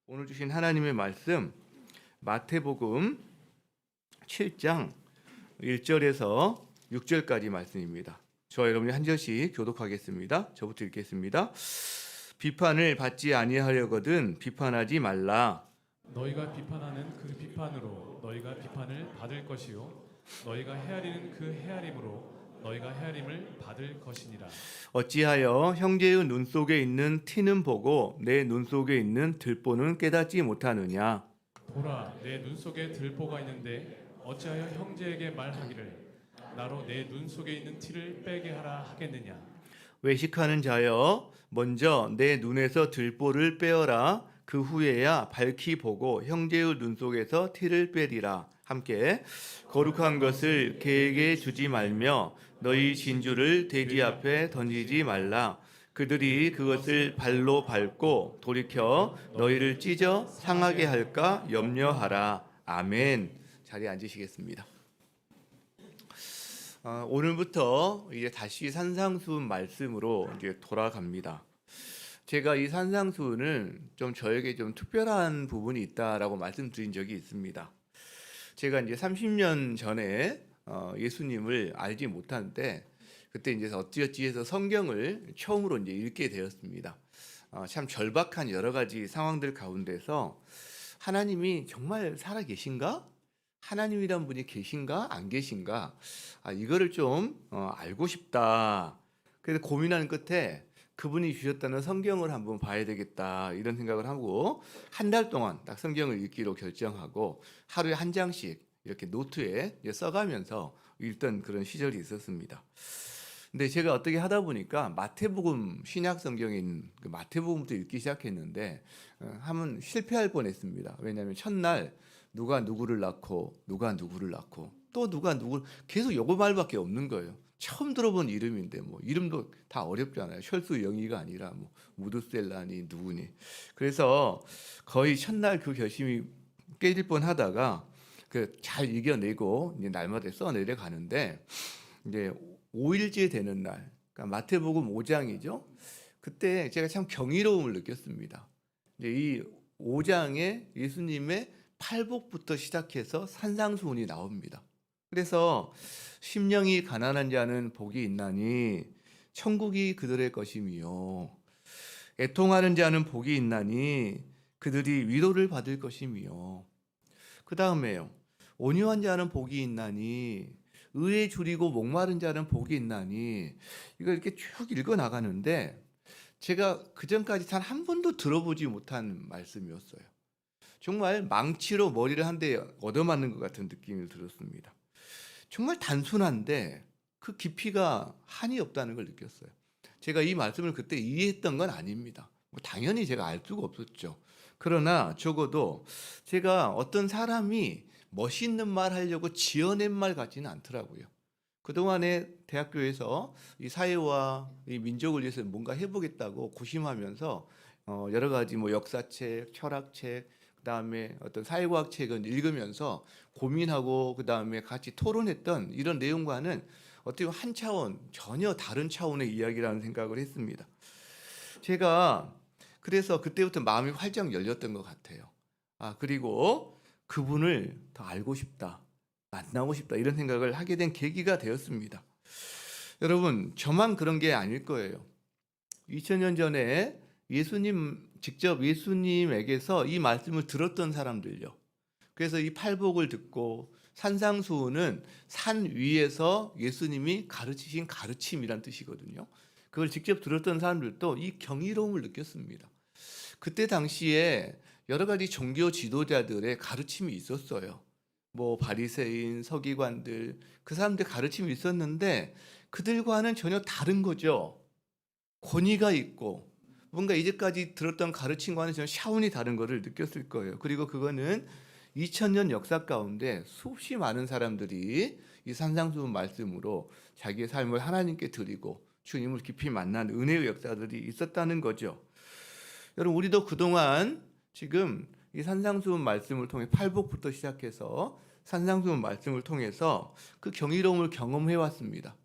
오늘 주신 하나님의 말씀 마태복음 7장 1절에서 6절까지 말씀입니다. 저와 여러분이 한 절씩 교독하겠습니다. 저부터 읽겠습니다. 비판을 받지 아니하려거든 비판하지 말라. 너희가 비판하는 그 비판으로 너희가 비판을 받을 것이요 너희가 헤아리는 그 헤아림으로 너희가 헤아림을 받을 것이니라. 어찌하여 형제의 눈 속에 있는 티는 보고 내 눈 속에 있는 들보는 깨닫지 못하느냐. 보라, 내 눈 속에 들보가 있는데 어찌하여 형제에게 말하기를 나로 내 눈 속에 있는 티를 빼게 하라 하겠느냐. 외식하는 자여 먼저 내 눈에서 들보를 빼어라. 그 후에야 밝히 보고 형제의 눈 속에서 티를 빼리라. 함께 거룩한 것을 개에게 주지 말며 너희 진주를 돼지 앞에 던지지 말라. 그들이 그것을 발로 밟고 돌이켜 너희를 찢어 상하게 할까 염려하라. 아멘. 자리에 앉으시겠습니다. 오늘부터 이제 다시 산상수훈 말씀으로 이제 돌아갑니다. 제가 이 산상수훈은 좀 저에게 좀 특별한 부분이 있다라고 말씀드린 적이 있습니다. 제가 이제 30년 전에 예수님을 알지 못하는데 그때 이제 어찌어찌 해서 성경을 처음으로 이제 읽게 되었습니다. 참 절박한 여러 가지 상황들 가운데서 하나님이 정말 살아 계신가? 하나님이란 분이 계신가? 안 계신가? 이거를 좀 알고 싶다. 그래서 고민하는 끝에 그분이 주셨다는 성경을 한번 봐야 되겠다 이런 생각을 하고 한 달 동안 딱 성경을 읽기로 결정하고 하루에 한 장씩 이렇게 노트에 써가면서 읽던 그런 시절이 있었습니다. 근데 제가 어떻게 하다 보니까 마태복음 신약 성경에 있는 그 마태복음부터 읽기 시작했는데 하면 실패할 뻔했습니다. 왜냐하면 첫날 누가 누구를 낳고 누가 누구를 낳고 또 누가 누구를 계속 요거 말밖에 없는 거예요. 처음 들어본 이름인데 뭐 이름도 다 어렵잖아요. 셜수 영이가 아니라 뭐 무드셀라니 누구니. 그래서 거의 첫날 그 결심이 깨질 뻔하다가 그 잘 이겨내고 이제 날마다 써내려 가는데 이제 5일째 되는 날, 그러니까 마태복음 5장이죠. 그때 제가 참 경이로움을 느꼈습니다. 이제 이 5장에 예수님의 팔복부터 시작해서 산상수훈이 나옵니다. 그래서 심령이 가난한 자는 복이 있나니 천국이 그들의 것이며 애통하는 자는 복이 있나니 그들이 위로를 받을 것이며 그 다음에요 온유한 자는 복이 있나니 의에 줄이고 목마른 자는 복이 있나니 이걸 이렇게 쭉 읽어 나가는데 제가 그전까지 단 한 번도 들어보지 못한 말씀이었어요. 정말 망치로 머리를 한 대 얻어맞는 것 같은 느낌이 들었습니다. 정말 단순한데 그 깊이가 한이 없다는 걸 느꼈어요. 제가 이 말씀을 그때 이해했던 건 아닙니다. 당연히 제가 알 수가 없었죠. 그러나 적어도 제가 어떤 사람이 멋있는 말 하려고 지어낸 말 같지는 않더라고요. 그동안에 대학교에서 이 사회와 이 민족을 위해서 뭔가 해보겠다고 고심하면서 여러 가지 뭐 역사책, 철학책, 그다음에 어떤 사회과학 책을 읽으면서 고민하고 그다음에 같이 토론했던 이런 내용과는 어떻게 보면 한 차원 전혀 다른 차원의 이야기라는 생각을 했습니다. 제가 그래서 그때부터 마음이 활짝 열렸던 것 같아요. 그리고 그분을 더 알고 싶다, 만나고 싶다 이런 생각을 하게 된 계기가 되었습니다. 여러분 저만 그런 게 아닐 거예요. 2000년 전에 직접 예수님에게서 이 말씀을 들었던 사람들요. 그래서 이 팔복을 듣고 산상수훈은 산 위에서 예수님이 가르치신 가르침이란 뜻이거든요. 그걸 직접 들었던 사람들도 이 경이로움을 느꼈습니다. 그때 당시에 여러 가지 종교 지도자들의 가르침이 있었어요. 뭐 바리새인, 서기관들 그 사람들 가르침이 있었는데 그들과는 전혀 다른 거죠. 권위가 있고 뭔가 이제까지 들었던 가르침과는 전혀 차원이 다른 것을 느꼈을 거예요. 그리고 그거는 2000년 역사 가운데 수없이 많은 사람들이 이 산상수훈 말씀으로 자기의 삶을 하나님께 드리고 주님을 깊이 만난 은혜의 역사들이 있었다는 거죠. 여러분 우리도 그동안 지금 이 산상수훈 말씀을 통해 팔복부터 시작해서 산상수훈 말씀을 통해서 그 경이로움을 경험해 왔습니다.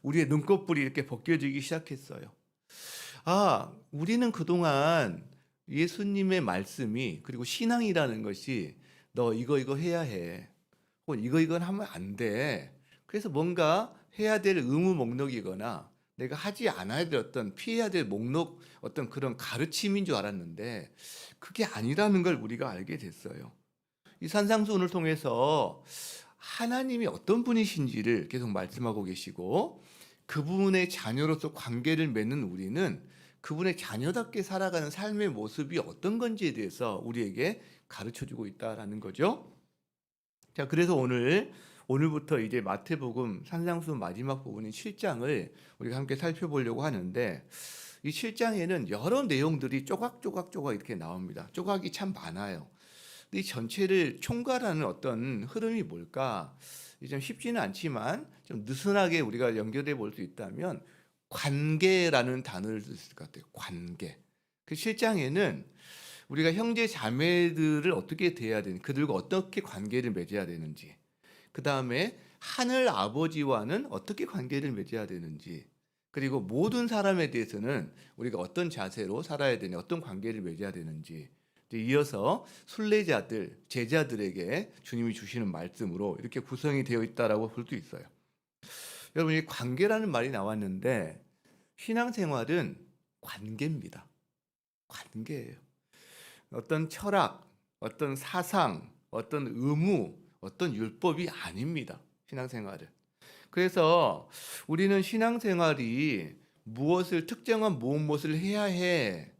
우리의 눈꺼풀이 이렇게 벗겨지기 시작했어요. 우리는 그동안 예수님의 말씀이 그리고 신앙이라는 것이 너 이거 해야 해. 혹은 이건 하면 안 돼. 그래서 뭔가 해야 될 의무 목록이거나 내가 하지 않아야 될 어떤 피해야 될 목록 어떤 그런 가르침인 줄 알았는데 그게 아니라는 걸 우리가 알게 됐어요. 이 산상수훈을 통해서 하나님이 어떤 분이신지를 계속 말씀하고 계시고 그분의 자녀로서 관계를 맺는 우리는 그분의 자녀답게 살아가는 삶의 모습이 어떤 건지에 대해서 우리에게 가르쳐주고 있다라는 거죠. 자, 그래서 오늘부터 이제 마태복음 산상수훈 마지막 부분인 7장을 우리가 함께 살펴보려고 하는데 이 7장에는 여러 내용들이 조각조각 이렇게 나옵니다. 조각이 참 많아요. 이 전체를 총괄하는 어떤 흐름이 뭘까? 좀 쉽지는 않지만 좀 느슨하게 우리가 연결해 볼 수 있다면 관계라는 단어를 쓸 수 있을 것 같아요. 관계. 그 7장에는 우리가 형제 자매들을 어떻게 대해야 되는지, 그들과 어떻게 관계를 맺어야 되는지, 그 다음에 하늘 아버지와는 어떻게 관계를 맺어야 되는지, 그리고 모든 사람에 대해서는 우리가 어떤 자세로 살아야 되는, 어떤 관계를 맺어야 되는지, 이어서 순례자들, 제자들에게 주님이 주시는 말씀으로 이렇게 구성이 되어 있다라고 볼 수 있어요. 여러분, 이 관계라는 말이 나왔는데 신앙생활은 관계입니다. 관계예요. 어떤 철학, 어떤 사상, 어떤 의무, 어떤 율법이 아닙니다. 신앙생활은. 그래서 우리는 신앙생활이 무엇을 특정한 무엇을 해야 해,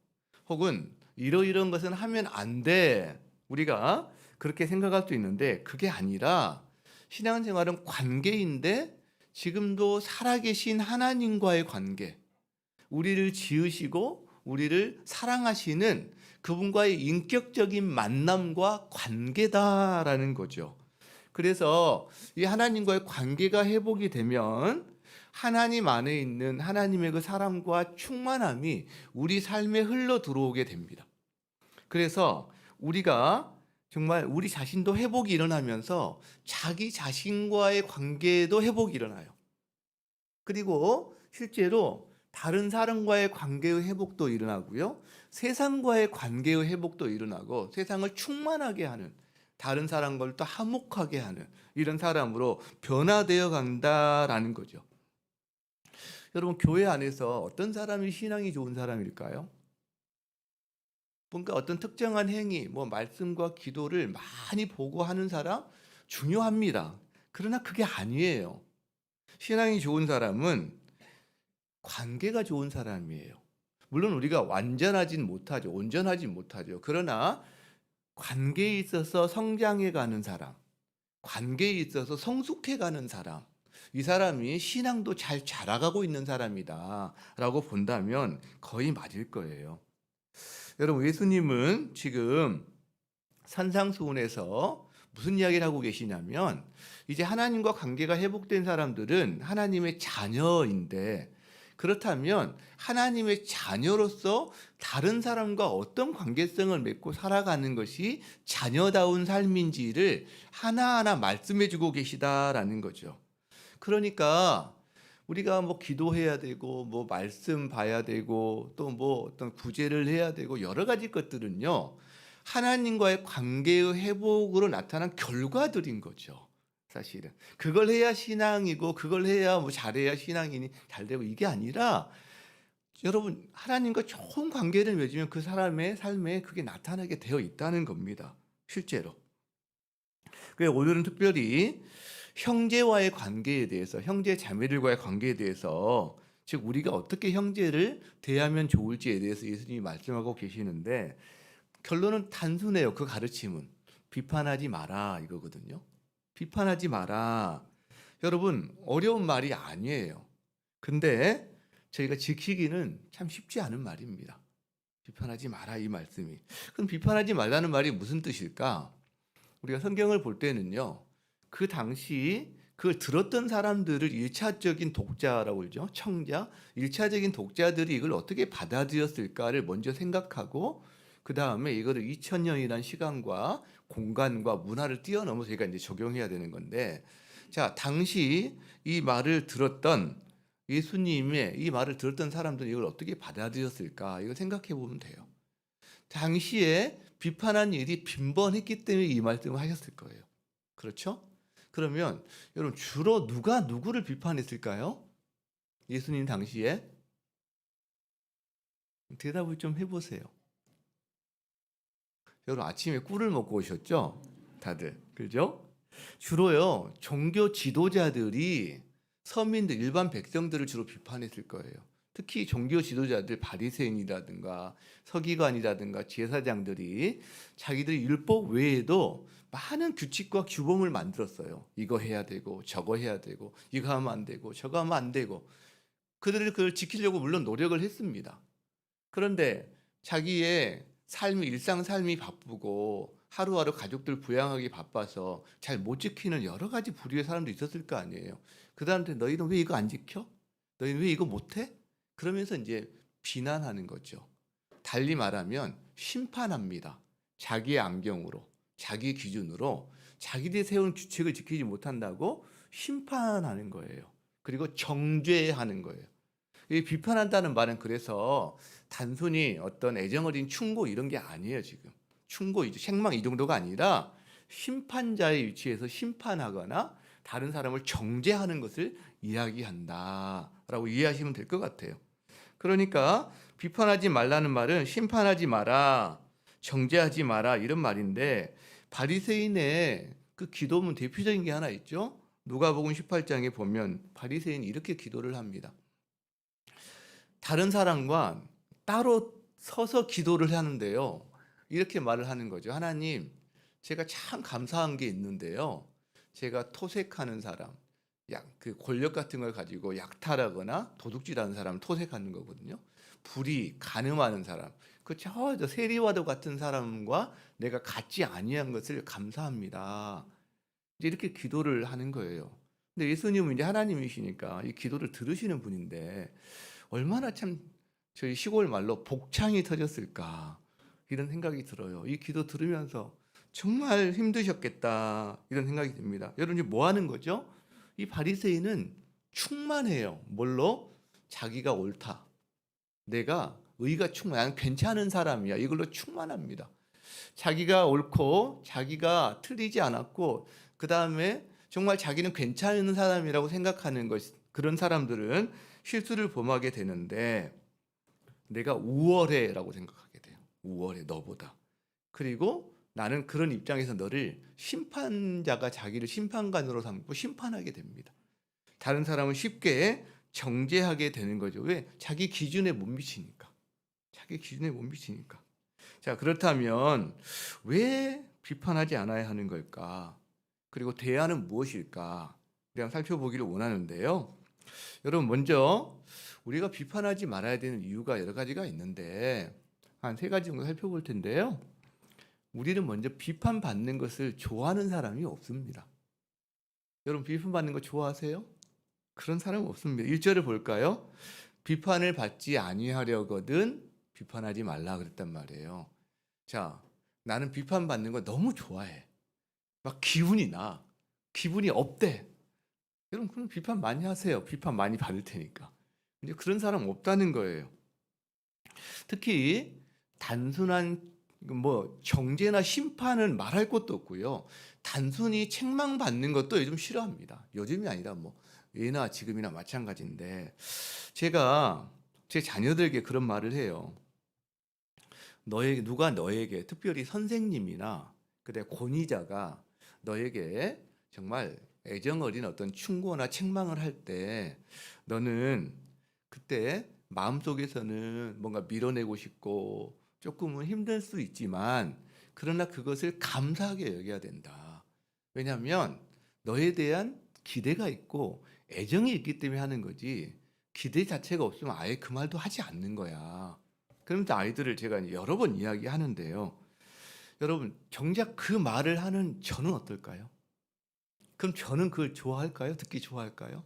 혹은 이러이러한 것은 하면 안 돼, 우리가 그렇게 생각할 수 있는데 그게 아니라 신앙생활은 관계인데 지금도 살아계신 하나님과의 관계, 우리를 지으시고 우리를 사랑하시는 그분과의 인격적인 만남과 관계다라는 거죠. 그래서 이 하나님과의 관계가 회복이 되면 하나님 안에 있는 하나님의 그 사랑과 충만함이 우리 삶에 흘러 들어오게 됩니다. 그래서 우리가 정말 우리 자신도 회복이 일어나면서 자기 자신과의 관계도 회복이 일어나요. 그리고 실제로 다른 사람과의 관계의 회복도 일어나고요. 세상과의 관계의 회복도 일어나고 세상을 충만하게 하는, 다른 사람과 또 화목하게 하는 이런 사람으로 변화되어 간다라는 거죠. 여러분, 교회 안에서 어떤 사람이 신앙이 좋은 사람일까요? 뭔가 어떤 특정한 행위, 말씀과 기도를 많이 보고 하는 사람 중요합니다. 그러나 그게 아니에요. 신앙이 좋은 사람은 관계가 좋은 사람이에요. 물론 우리가 완전하진 못하죠. 온전하진 못하죠. 그러나 관계에 있어서 성장해 가는 사람, 관계에 있어서 성숙해 가는 사람, 이 사람이 신앙도 잘 자라가고 있는 사람이다 라고 본다면 거의 맞을 거예요. 여러분, 예수님은 지금 산상수훈에서 무슨 이야기를 하고 계시냐면 이제 하나님과 관계가 회복된 사람들은 하나님의 자녀인데, 그렇다면 하나님의 자녀로서 다른 사람과 어떤 관계성을 맺고 살아가는 것이 자녀다운 삶인지를 하나하나 말씀해 주고 계시다라는 거죠. 그러니까 우리가 기도해야 되고 말씀 봐야 되고 또 어떤 구제를 해야 되고 여러 가지 것들은요, 하나님과의 관계의 회복으로 나타난 결과들인 거죠. 사실은 그걸 해야 신앙이고 그걸 해야 잘해야 신앙이니 잘 되고, 이게 아니라 여러분, 하나님과 좋은 관계를 맺으면 그 사람의 삶에 그게 나타나게 되어 있다는 겁니다. 실제로. 그래서 오늘은 특별히 형제와의 관계에 대해서, 형제 자매들과의 관계에 대해서, 즉 우리가 어떻게 형제를 대하면 좋을지에 대해서 예수님이 말씀하고 계시는데 결론은 단순해요. 그 가르침은 비판하지 마라 이거거든요. 비판하지 마라. 여러분, 어려운 말이 아니에요. 근데 저희가 지키기는 참 쉽지 않은 말입니다. 비판하지 마라, 이 말씀이. 그럼 비판하지 말라는 말이 무슨 뜻일까? 우리가 성경을 볼 때는요, 그 당시 그 들었던 사람들을 1차적인 독자라고 그러죠. 청자, 1차적인 독자들이 이걸 어떻게 받아들였을까를 먼저 생각하고 그 다음에 이거를 2000년이라는 시간과 공간과 문화를 뛰어넘어서 저희가 이제 적용해야 되는 건데, 자, 당시 이 말을 들었던 예수님의 이 말을 들었던 사람들이 이걸 어떻게 받아들였을까, 이걸 생각해 보면 돼요. 당시에 비판한 일이 빈번했기 때문에 이 말씀을 하셨을 거예요. 그렇죠? 그러면 여러분 주로 누가 누구를 비판했을까요? 예수님 당시에 대답을 좀 해보세요. 여러분 아침에 꿀을 먹고 오셨죠? 다들 그죠? 주로요 종교 지도자들이 서민들 일반 백성들을 주로 비판했을 거예요. 특히 종교 지도자들 바리새인이라든가 서기관이라든가 제사장들이 자기들의 율법 외에도 많은 규칙과 규범을 만들었어요. 이거 해야 되고 저거 해야 되고 이거 하면 안 되고 저거 하면 안 되고 그들을 그걸 지키려고 물론 노력을 했습니다. 그런데 자기의 삶이 일상 삶이 바쁘고 하루하루 가족들 부양하기 바빠서 잘 못 지키는 여러 가지 부류의 사람도 있었을 거 아니에요. 그 사람한테 너희는 왜 이거 안 지켜? 너희는 왜 이거 못해? 그러면서 이제 비난하는 거죠. 달리 말하면 심판합니다. 자기의 안경으로, 자기 기준으로 자기들이 세운 규칙을 지키지 못한다고 심판하는 거예요. 그리고 정죄하는 거예요. 이 비판한다는 말은 그래서 단순히 어떤 애정어린 충고 이런 게 아니에요. 지금 충고, 책망 이 정도가 아니라 심판자의 위치에서 심판하거나 다른 사람을 정죄하는 것을 이야기한다라고 이해하시면 될 것 같아요. 그러니까 비판하지 말라는 말은 심판하지 마라, 정죄하지 마라 이런 말인데 바리새인의 그 기도문 대표적인 게 하나 있죠. 누가복음 18장에 보면 바리새인이 이렇게 기도를 합니다. 다른 사람과 따로 서서 기도를 하는데요. 이렇게 말을 하는 거죠. 하나님, 제가 참 감사한 게 있는데요. 제가 토색하는 사람, 그 권력 같은 걸 가지고 약탈하거나 도둑질하는 사람 토색하는 거거든요. 불의, 간음하는 사람, 저 세리와도 같은 사람과 내가 같지 아니한 것을 감사합니다. 이제 이렇게 기도를 하는 거예요. 근데 예수님은 이제 하나님이시니까 이 기도를 들으시는 분인데 얼마나 참 저희 시골 말로 복창이 터졌을까 이런 생각이 들어요. 이 기도 들으면서 정말 힘드셨겠다 이런 생각이 듭니다. 여러분 지금 뭐 하는 거죠? 이 바리새인은 충만해요. 뭘로? 자기가 옳다. 내가 의가 충만, 괜찮은 사람이야. 이걸로 충만합니다. 자기가 옳고 자기가 틀리지 않았고 그 다음에 정말 자기는 괜찮은 사람이라고 생각하는 것, 그런 사람들은 실수를 범하게 되는데 내가 우월해라고 생각하게 돼요. 우월해 너보다. 그리고 나는 그런 입장에서 너를 심판자가 자기를 심판관으로 삼고 심판하게 됩니다. 다른 사람을 쉽게 정죄하게 되는 거죠. 왜? 자기 기준에 못 미치니까. 자기 기준에 못 미치니까. 자, 그렇다면 왜 비판하지 않아야 하는 걸까? 그리고 대안은 무엇일까? 그냥 살펴보기를 원하는데요. 여러분 먼저 우리가 비판하지 말아야 되는 이유가 여러 가지가 있는데 한 세 가지 정도 살펴볼 텐데요. 우리는 먼저 비판받는 것을 좋아하는 사람이 없습니다. 여러분 비판받는 거 좋아하세요? 그런 사람은 없습니다. 1절을 볼까요? 비판을 받지 아니하려거든 비판하지 말라 그랬단 말이에요. 자, 나는 비판받는 거 너무 좋아해. 막 기분이 나. 기분이 업돼. 여러분 그럼 비판 많이 하세요. 비판 많이 받을 테니까. 근데 그런 사람 없다는 거예요. 특히 단순한 정죄나 심판은 말할 것도 없고요. 단순히 책망받는 것도 요즘 싫어합니다. 요즘이 아니라 예나 지금이나 마찬가지인데 제가 제 자녀들에게 그런 말을 해요. 누가 너에게 특별히 선생님이나 그대 권위자가 너에게 정말 애정 어린 어떤 충고나 책망을 할 때 너는 그때 마음속에서는 뭔가 밀어내고 싶고 조금은 힘들 수 있지만 그러나 그것을 감사하게 여겨야 된다. 왜냐하면 너에 대한 기대가 있고 애정이 있기 때문에 하는 거지 기대 자체가 없으면 아예 그 말도 하지 않는 거야. 그러면서 아이들을 제가 여러 번 이야기하는데요. 여러분 정작 그 말을 하는 저는 어떨까요? 그럼 저는 그걸 좋아할까요? 듣기 좋아할까요?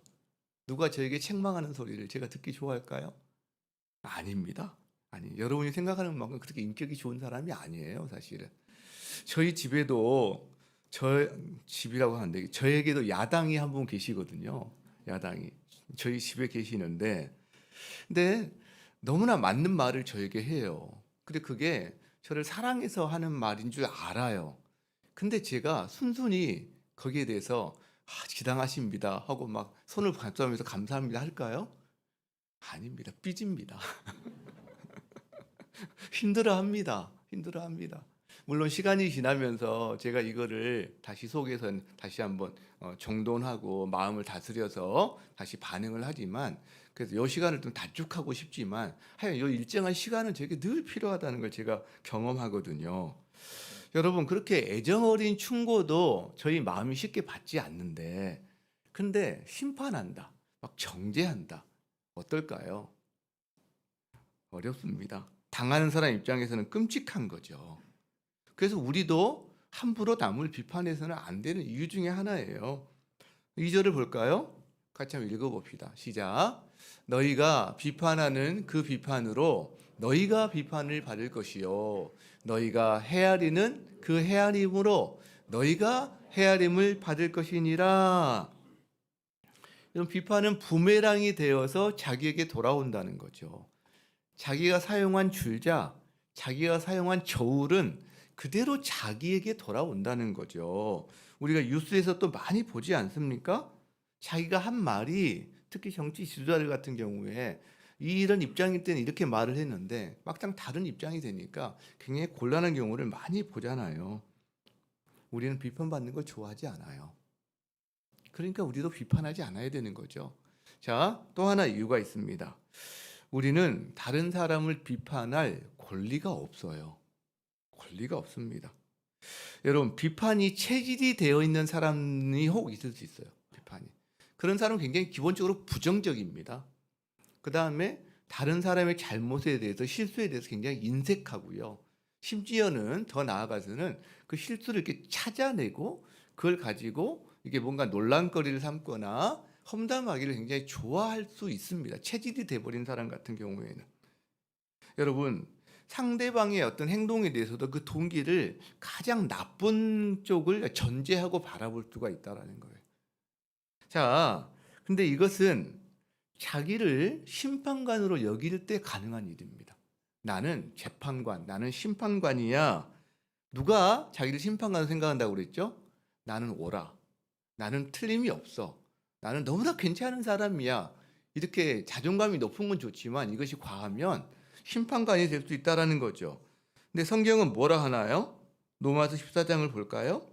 누가 저에게 책망하는 소리를 제가 듣기 좋아할까요? 아닙니다. 아니, 여러분이 생각하는 만큼 그렇게 인격이 좋은 사람이 아니에요, 사실은. 저희 집에도 집이라고 하는데 저에게도 야당이 한 분 계시거든요. 야당이 저희 집에 계시는데, 근데 너무나 맞는 말을 저에게 해요. 근데 그게 저를 사랑해서 하는 말인 줄 알아요. 근데 제가 순순히 거기에 대해서 지당하십니다 하고 막 손을 감싸면서 감사합니다 할까요? 아닙니다. 삐집니다. 힘들어합니다. 힘들어합니다. 물론 시간이 지나면서 제가 이거를 다시 속에서 다시 한번 정돈하고 마음을 다스려서 다시 반응을 하지만, 그래서 이 시간을 좀 단축하고 싶지만 하여간 이 일정한 시간은 저에게 늘 필요하다는 걸 제가 경험하거든요. 여러분, 그렇게 애정 어린 충고도 저희 마음이 쉽게 받지 않는데, 근데 심판한다, 막 정죄한다, 어떨까요? 어렵습니다. 당하는 사람 입장에서는 끔찍한 거죠. 그래서 우리도 함부로 남을 비판해서는 안 되는 이유 중에 하나예요. 2절을 볼까요? 같이 한번 읽어봅시다. 시작. 너희가 비판하는 그 비판으로 너희가 비판을 받을 것이요, 너희가 헤아리는 그 헤아림으로 너희가 헤아림을 받을 것이니라. 이런 비판은 부메랑이 되어서 자기에게 돌아온다는 거죠. 자기가 사용한 줄자, 자기가 사용한 저울은 그대로 자기에게 돌아온다는 거죠. 우리가 뉴스에서 또 많이 보지 않습니까? 자기가 한 말이, 특히 정치 지도자들 같은 경우에 이런 입장일 때는 이렇게 말을 했는데 막상 다른 입장이 되니까 굉장히 곤란한 경우를 많이 보잖아요. 우리는 비판받는 걸 좋아하지 않아요. 그러니까 우리도 비판하지 않아야 되는 거죠. 자, 또 하나 이유가 있습니다. 우리는 다른 사람을 비판할 권리가 없어요. 권리가 없습니다. 여러분, 비판이 체질이 되어 있는 사람이 혹 있을 수 있어요. 비판이. 그런 사람은 굉장히 기본적으로 부정적입니다. 그 다음에 다른 사람의 잘못에 대해서, 실수에 대해서 굉장히 인색하고요. 심지어는 더 나아가서는 그 실수를 이렇게 찾아내고 그걸 가지고 이게 뭔가 논란거리를 삼거나 험담하기를 굉장히 좋아할 수 있습니다. 체질이 돼버린 사람 같은 경우에는. 여러분, 상대방의 어떤 행동에 대해서도 그 동기를 가장 나쁜 쪽을 전제하고 바라볼 수가 있다라는 거예요. 자, 근데 이것은 자기를 심판관으로 여길 때 가능한 일입니다. 나는 재판관, 나는 심판관이야. 누가 자기를 심판관으로 생각한다고 그랬죠? 나는 옳아. 나는 틀림이 없어. 나는 너무나 괜찮은 사람이야. 이렇게 자존감이 높은 건 좋지만 이것이 과하면 심판관이 될 수 있다라는 거죠. 근데 성경은 뭐라 하나요? 로마서 14장을 볼까요?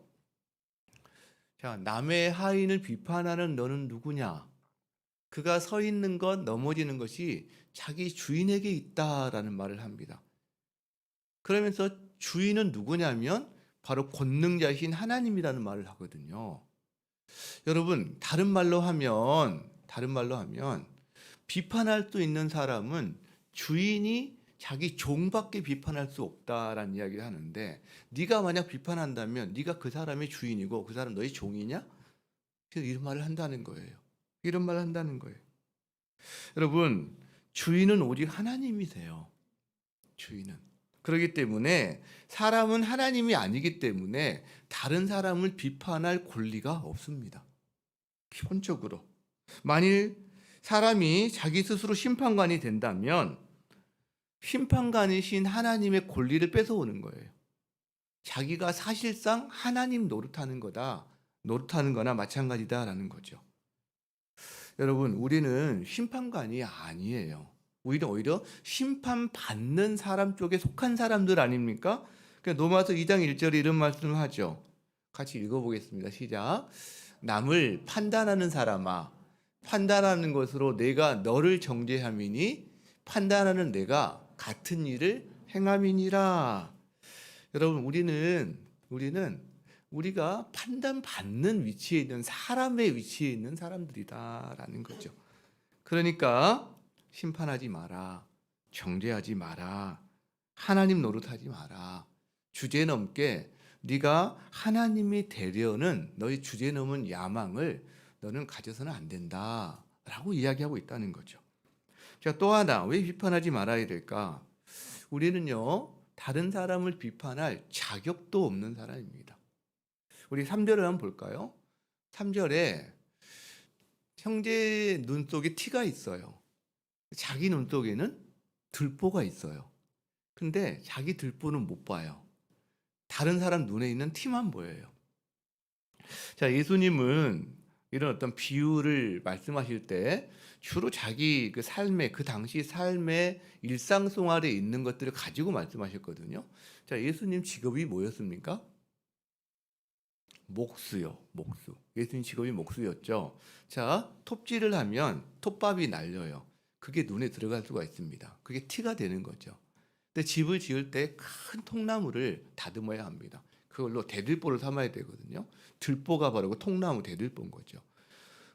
자, 남의 하인을 비판하는 너는 누구냐? 그가 서 있는 것, 넘어지는 것이 자기 주인에게 있다라는 말을 합니다. 그러면서 주인은 누구냐면 바로 권능자신 하나님이라는 말을 하거든요. 여러분, 다른 말로 하면 비판할 수 있는 사람은 주인이 자기 종밖에 비판할 수 없다라는 이야기를 하는데, 네가 만약 비판한다면 네가 그 사람의 주인이고 그 사람 너의 종이냐? 그래서 이런 말을 한다는 거예요. 이런 말을 한다는 거예요. 여러분, 주인은 오직 하나님이세요. 주인은. 그렇기 때문에 사람은 하나님이 아니기 때문에 다른 사람을 비판할 권리가 없습니다. 기본적으로. 만일 사람이 자기 스스로 심판관이 된다면 심판관이신 하나님의 권리를 뺏어오는 거예요. 자기가 사실상 하나님 노릇하는 거나 마찬가지다라는 거죠. 여러분, 우리는 심판관이 아니에요. 우리는 오히려 심판받는 사람 쪽에 속한 사람들 아닙니까? 그러니까 로마서 2장 1절에 이런 말씀을 하죠. 같이 읽어보겠습니다. 시작. 남을 판단하는 사람아, 판단하는 것으로 내가 너를 정죄함이니 판단하는 내가 같은 일을 행함이니라. 여러분, 우리가 판단받는 위치에 있는 사람의 위치에 있는 사람들이다라는 거죠. 그러니까 심판하지 마라. 정죄하지 마라. 하나님 노릇하지 마라. 주제넘게 네가 하나님이 되려는 너의 주제넘은 야망을 너는 가져서는 안 된다라고 이야기하고 있다는 거죠. 자, 또 하나, 왜 비판하지 말아야 될까? 우리는요, 다른 사람을 비판할 자격도 없는 사람입니다. 우리 3절을 한번 볼까요? 3절에 형제 눈 속에 티가 있어요. 자기 눈 속에는 들보가 있어요. 근데 자기 들보는 못 봐요. 다른 사람 눈에 있는 티만 보여요. 자, 예수님은 이런 어떤 비유를 말씀하실 때 주로 자기 그 삶의 그 당시 삶의 일상생활에 있는 것들을 가지고 말씀하셨거든요. 자, 예수님 직업이 뭐였습니까? 목수요, 목수. 예수님 직업이 목수였죠. 자, 톱질을 하면 톱밥이 날려요. 그게 눈에 들어갈 수가 있습니다. 그게 티가 되는 거죠. 근데 집을 지을 때 큰 통나무를 다듬어야 합니다. 그걸로 대들보를 삼아야 되거든요. 들보가 바로 그 통나무 대들보인 거죠.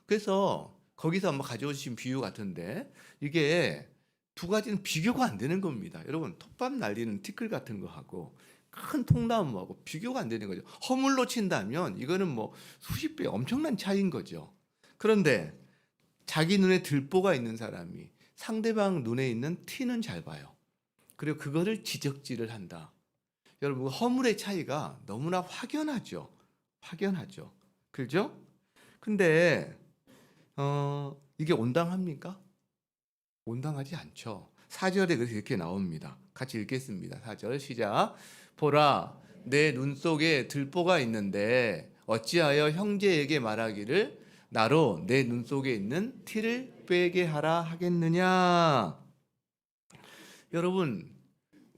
그래서 거기서 한번 가져오신 비유 같은데 이게 두 가지는 비교가 안 되는 겁니다. 여러분, 톱밥 날리는 티끌 같은 거 하고 큰 통나무하고 비교가 안 되는 거죠. 허물로 친다면 이거는 뭐 수십 배 엄청난 차이인 거죠. 그런데 자기 눈에 들보가 있는 사람이 상대방 눈에 있는 티는 잘 봐요. 그리고 그거를 지적질을 한다. 여러분, 허물의 차이가 너무나 확연하죠. 확연하죠. 그죠? 근데 이게 온당합니까? 온당하지 않죠. 4절에 그래서 이렇게 나옵니다. 같이 읽겠습니다. 4절 시작. 보라, 내 눈 속에 들보가 있는데 어찌하여 형제에게 말하기를 나로 내 눈 속에 있는 티를 빼게 하라 하겠느냐. 여러분,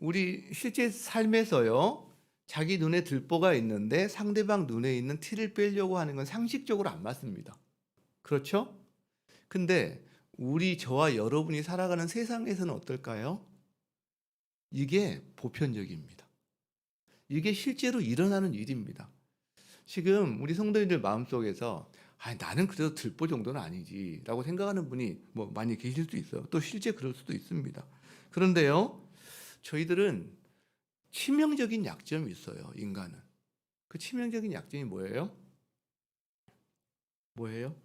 우리 실제 삶에서요, 자기 눈에 들보가 있는데 상대방 눈에 있는 티를 빼려고 하는 건 상식적으로 안 맞습니다. 그렇죠? 근데 저와 여러분이 살아가는 세상에서는 어떨까요? 이게 보편적입니다. 이게 실제로 일어나는 일입니다. 지금 우리 성도님들 마음속에서 나는 그래도 들보 정도는 아니지 라고 생각하는 분이 뭐 많이 계실 수 있어요. 또 실제 그럴 수도 있습니다. 그런데요, 저희들은 치명적인 약점이 있어요. 인간은. 그 치명적인 약점이 뭐예요? 뭐예요?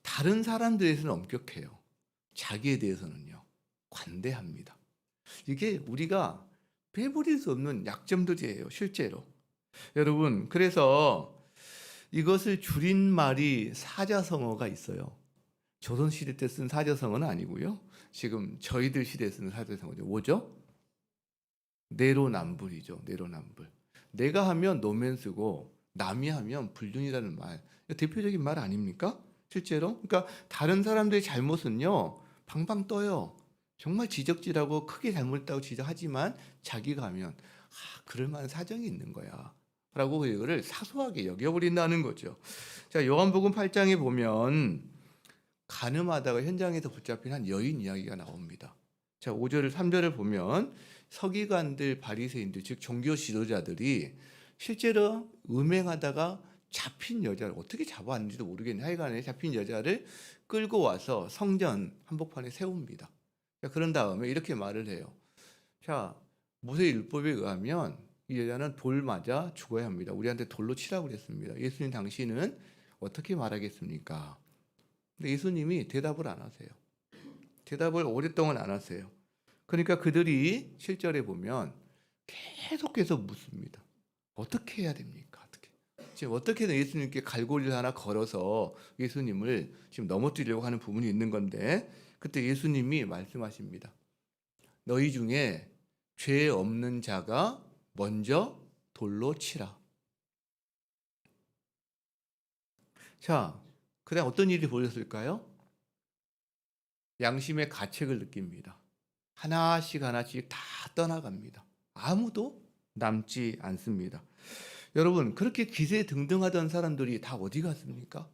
다른 사람들에 대해서는 엄격해요. 자기에 대해서는요, 관대합니다. 이게 우리가 빼버릴 수 없는 약점들이에요, 실제로. 여러분, 그래서 이것을 줄인 말이 사자성어가 있어요. 조선시대 때 쓴 사자성어는 아니고요. 지금 저희들 시대에 쓰는 사자성어죠. 뭐죠? 내로남불이죠. 내로남불. 내가 하면 노면 쓰고 남이 하면 불륜이라는 말. 대표적인 말 아닙니까? 실제로. 그러니까 다른 사람들의 잘못은요, 방방 떠요. 정말 지적질하고 크게 잘못했다고 지적하지만 자기가 하면 그럴 만한 사정이 있는 거야 라고 이거를 사소하게 여겨버린다는 거죠. 자, 요한복음 8장에 보면 간음하다가 현장에서 붙잡힌 한 여인 이야기가 나옵니다. 자, 5절 3절을 보면 서기관들, 바리새인들, 즉 종교 지도자들이 실제로 음행하다가 잡힌 여자를 어떻게 잡아왔는지도 모르겠는데 하여간에 잡힌 여자를 끌고 와서 성전 한복판에 세웁니다. 자, 그런 다음에 이렇게 말을 해요. 자, 모세 율법에 의하면 이 여자는 돌 맞아 죽어야 합니다. 우리한테 돌로 치라고 그랬습니다. 예수님 당신은 어떻게 말하겠습니까? 근데 예수님이 대답을 안 하세요. 대답을 오랫동안 안 하세요. 그러니까 그들이 7절에 보면 계속해서 묻습니다. 어떻게 해야 됩니까? 지금 어떻게든 예수님께 갈고리를 하나 걸어서 예수님을 지금 넘어뜨리려고 하는 부분이 있는 건데 그때 예수님이 말씀하십니다. 너희 중에 죄 없는 자가 먼저 돌로 치라. 자, 그다음 어떤 일이 벌어졌을까요? 양심의 가책을 느낍니다. 하나씩 하나씩 다 떠나갑니다. 아무도 남지 않습니다. 여러분, 그렇게 기세등등하던 사람들이 다 어디 갔습니까?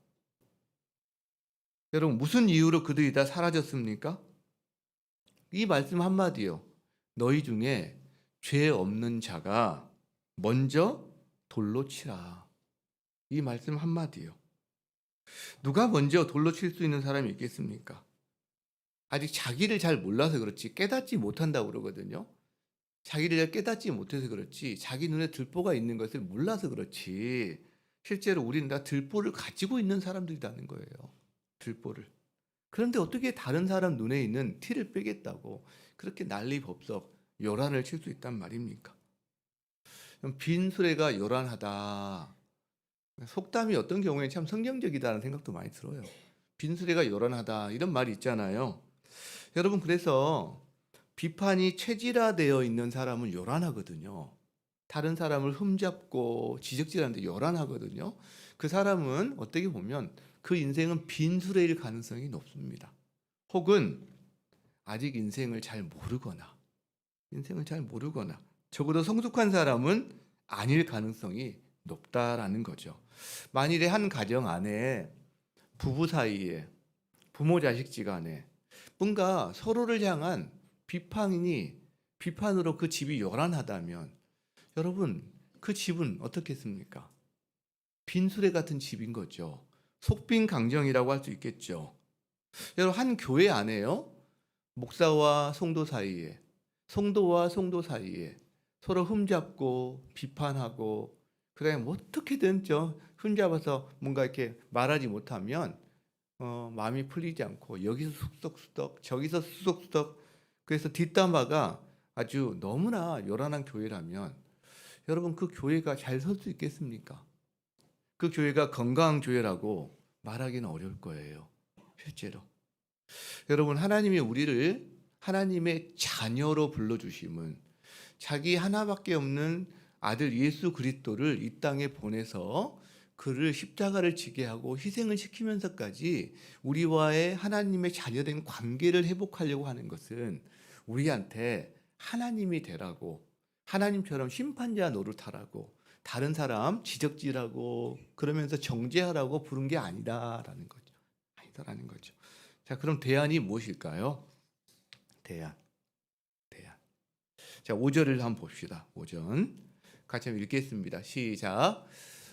여러분, 무슨 이유로 그들이 다 사라졌습니까? 이 말씀 한마디요. 너희 중에 죄 없는 자가 먼저 돌로 치라. 이 말씀 한마디요. 누가 먼저 돌로 칠 수 있는 사람이 있겠습니까? 아직 자기를 잘 몰라서 그렇지 깨닫지 못한다고 그러거든요. 자기를 잘 깨닫지 못해서 그렇지 자기 눈에 들보가 있는 것을 몰라서 그렇지 실제로 우리는 다 들보를 가지고 있는 사람들이라는 거예요. 들보를. 그런데 어떻게 다른 사람 눈에 있는 티를 빼겠다고 그렇게 난리법석 요란을 칠 수 있단 말입니까? 빈 수레가 요란하다. 속담이 어떤 경우에 참 성경적이다는 생각도 많이 들어요. 빈 수레가 요란하다 이런 말이 있잖아요. 여러분, 그래서 비판이 체질화되어 있는 사람은 요란하거든요. 다른 사람을 흠잡고 지적질하는데 요란하거든요. 그 사람은 어떻게 보면 그 인생은 빈수레일 가능성이 높습니다. 혹은 아직 인생을 잘 모르거나 적어도 성숙한 사람은 아닐 가능성이 높다라는 거죠. 만일에 한 가정 안에 부부 사이에 부모 자식 간에 뭔가 서로를 향한 비판으로 그 집이 요란하다면 여러분 그 집은 어떻겠습니까? 빈수레 같은 집인 거죠. 속빈강정이라고 할 수 있겠죠. 여러분 한 교회 안에요. 목사와 성도 사이에 성도와 성도 사이에 서로 흠잡고 비판하고 그다음에 뭐 어떻게든 흠잡아서 뭔가 이렇게 말하지 못하면 마음이 풀리지 않고 여기서 쑥덕쑥덕 저기서 쑥덕쑥덕 그래서 뒷담화가 아주 너무나 요란한 교회라면 여러분 그 교회가 잘 설 수 있겠습니까? 그 교회가 건강한 교회라고 말하기는 어려울 거예요. 실제로. 여러분 하나님이 우리를 하나님의 자녀로 불러주심은 자기 하나밖에 없는 아들 예수 그리스도를 이 땅에 보내서 그를 십자가를 지게 하고 희생을 시키면서까지 우리와의 하나님의 자녀된 관계를 회복하려고 하는 것은 우리한테 하나님이 되라고 하나님처럼 심판자 노릇하라고 다른 사람 지적질하고 그러면서 정죄하라고 부른 게 아니다라는 거죠. 아니다라는 거죠. 자, 그럼 대안이 무엇일까요? 대안. 자, 5절을 한번 봅시다. 5절. 같이 한번 읽겠습니다. 시작.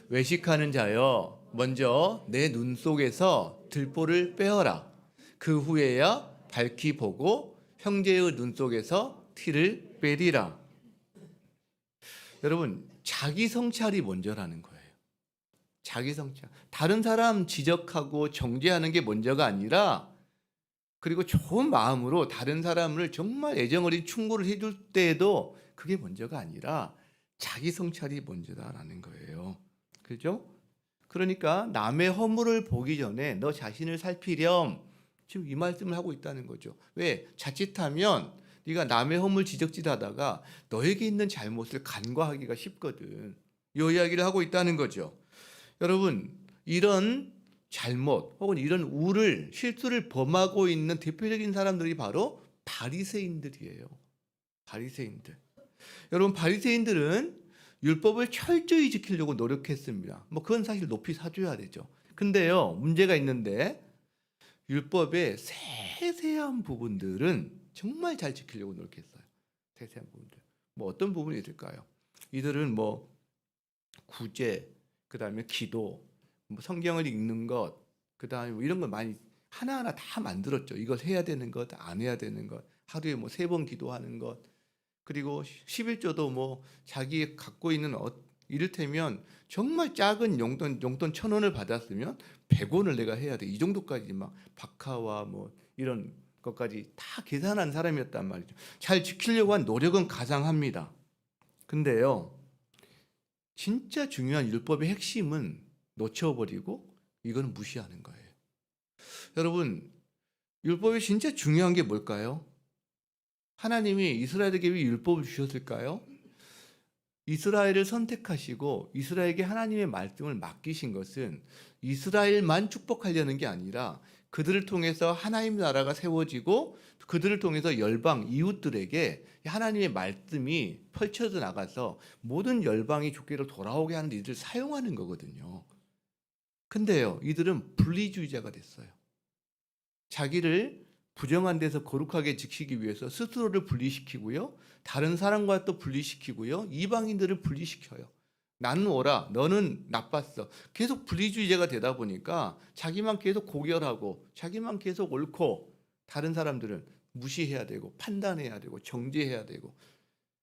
외식하는 자여 먼저 내 눈 속에서 들보를 빼어라. 그 후에야 밝히 보고 형제의 눈 속에서 티를 빼리라. 여러분 자기 성찰이 먼저라는 거예요. 자기 성찰. 다른 사람 지적하고 정죄하는 게 먼저가 아니라 그리고 좋은 마음으로 다른 사람을 정말 애정어린 충고를 해줄 때에도 그게 먼저가 아니라 자기 성찰이 먼저다라는 거예요. 그죠? 그러니까 남의 허물을 보기 전에 너 자신을 살피렴. 지금 이 말씀을 하고 있다는 거죠. 왜? 자칫하면 네가 남의 허물 지적질하다가 너에게 있는 잘못을 간과하기가 쉽거든. 이 이야기를 하고 있다는 거죠. 여러분 이런 잘못 혹은 이런 실수를 범하고 있는 대표적인 사람들이 바로 바리새인들이에요. 바리새인들. 여러분 바리새인들은 율법을 철저히 지키려고 노력했습니다. 뭐 그건 사실 높이 사줘야 되죠. 근데요 문제가 있는데 율법의 세세한 부분들은 정말 잘 지키려고 노력했어요. 세세한 부분들. 뭐 어떤 부분이 있을까요? 이들은 뭐 구제, 그다음에 기도, 뭐 성경을 읽는 것, 그다음에 뭐 이런 거 많이 하나하나 다 만들었죠. 이걸 해야 되는 것, 안 해야 되는 것, 하루에 뭐 3번 기도하는 것, 그리고 11조도 뭐 자기 갖고 있는 이를테면 정말 작은 용돈 1,000원을 받았으면 100원을 내가 해야 돼. 이 정도까지 막 박하와 뭐 이런 것까지 다 계산한 사람이었단 말이죠. 잘 지키려고 한 노력은 가상합니다. 근데요, 진짜 중요한 율법의 핵심은 놓쳐버리고 이거는 무시하는 거예요. 여러분, 율법이 진짜 중요한 게 뭘까요? 하나님이 이스라엘에게 왜 율법을 주셨을까요? 이스라엘을 선택하시고 이스라엘에게 하나님의 말씀을 맡기신 것은 이스라엘만 축복하려는 게 아니라 그들을 통해서 하나님 나라가 세워지고 그들을 통해서 열방 이웃들에게 하나님의 말씀이 펼쳐져 나가서 모든 열방이 주께로 돌아오게 하는 데 이들을 사용하는 거거든요. 근데요, 이들은 분리주의자가 됐어요. 자기를 부정한 데서 거룩하게 지키기 위해서 스스로를 분리시키고요. 다른 사람과 또 분리시키고요. 이방인들을 분리시켜요. 나는 옳아, 너는 나빴어. 계속 분리주의자가 되다 보니까 자기만 계속 고결하고 자기만 계속 옳고 다른 사람들은 무시해야 되고 판단해야 되고 정죄해야 되고